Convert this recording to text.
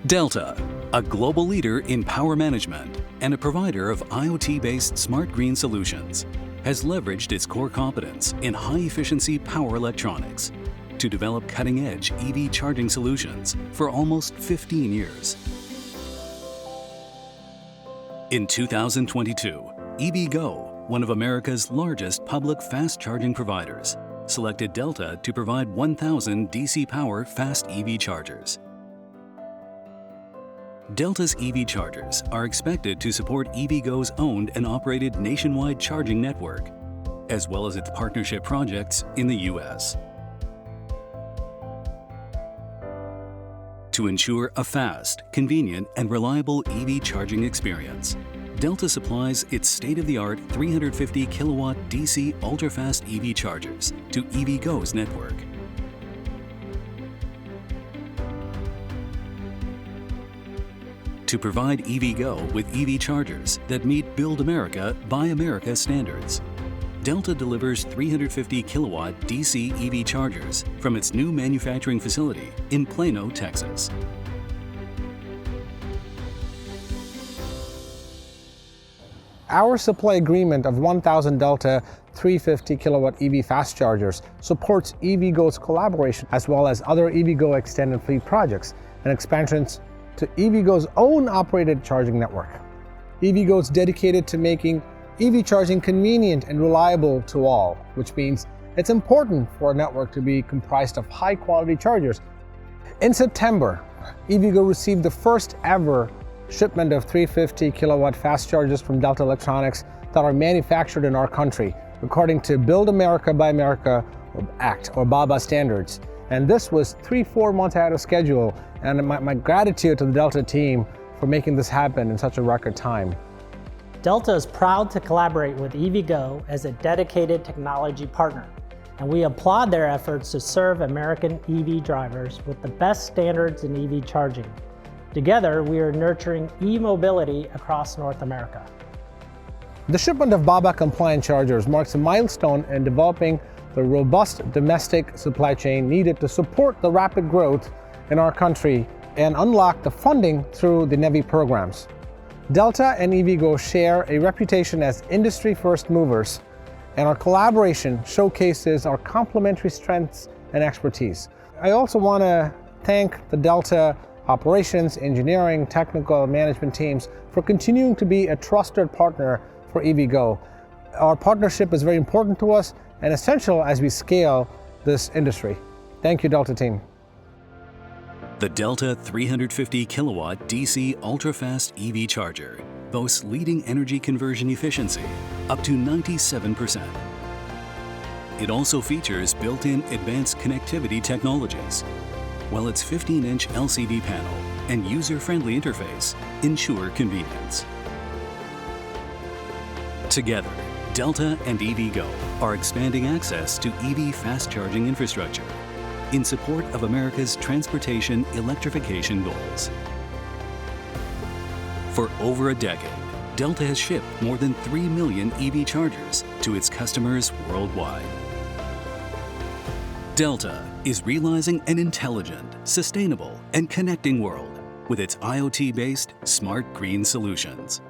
Delta, a global leader in power management and a provider of IoT-based smart green solutions, has leveraged its core competence in high-efficiency power electronics to develop cutting-edge EV charging solutions for almost 15 years. In 2022, EVgo, one of America's largest public fast charging providers, selected Delta to provide 1,000 DC power fast EV chargers. Delta's EV chargers are expected to support EVgo's owned and operated nationwide charging network, as well as its partnership projects in the U.S. To ensure a fast, convenient, and reliable EV charging experience, Delta supplies its state-of-the-art 350 kilowatt DC ultra-fast EV chargers to EVgo's network. To provide EVgo with EV chargers that meet Build America, Buy America standards, Delta delivers 350 kilowatt DC EV chargers from its new manufacturing facility in Plano, Texas. Our supply agreement of 1,000 Delta 350 kilowatt EV fast chargers supports EVgo's collaboration as well as other EVgo extended fleet projects and expansions to EVgo's own operated charging network. EVgo is dedicated to making EV charging convenient and reliable to all, which means it's important for a network to be comprised of high-quality chargers. In September, EVgo received the first ever shipment of 350 kilowatt fast chargers from Delta Electronics that are manufactured in our country, according to Build America, Buy America Act, or BABA standards. And this was 3-4 months ahead of schedule, and my gratitude to the Delta team for making this happen in such a record time. Delta is proud to collaborate with EVgo as a dedicated technology partner, and we applaud their efforts to serve American EV drivers with the best standards in EV charging. Together, we are nurturing e-mobility across North America. The shipment of BABA-compliant chargers marks a milestone in developing the robust domestic supply chain needed to support the rapid growth in our country and unlock the funding through the NEVI programs. Delta and EVgo share a reputation as industry first movers, and our collaboration showcases our complementary strengths and expertise. I also want to thank the Delta operations, engineering, technical, and management teams for continuing to be a trusted partner for EVgo. Our partnership is very important to us and essential as we scale this industry. Thank you, Delta team. The Delta 350 kilowatt DC ultra-fast EV charger boasts leading energy conversion efficiency, up to 97%. It also features built-in advanced connectivity technologies, while its 15-inch LCD panel and user-friendly interface ensure convenience. Together, Delta and EVgo are expanding access to EV fast charging infrastructure in support of America's transportation electrification goals. For over a decade, Delta has shipped more than 3 million EV chargers to its customers worldwide. Delta is realizing an intelligent, sustainable, and connecting world with its IoT-based smart green solutions.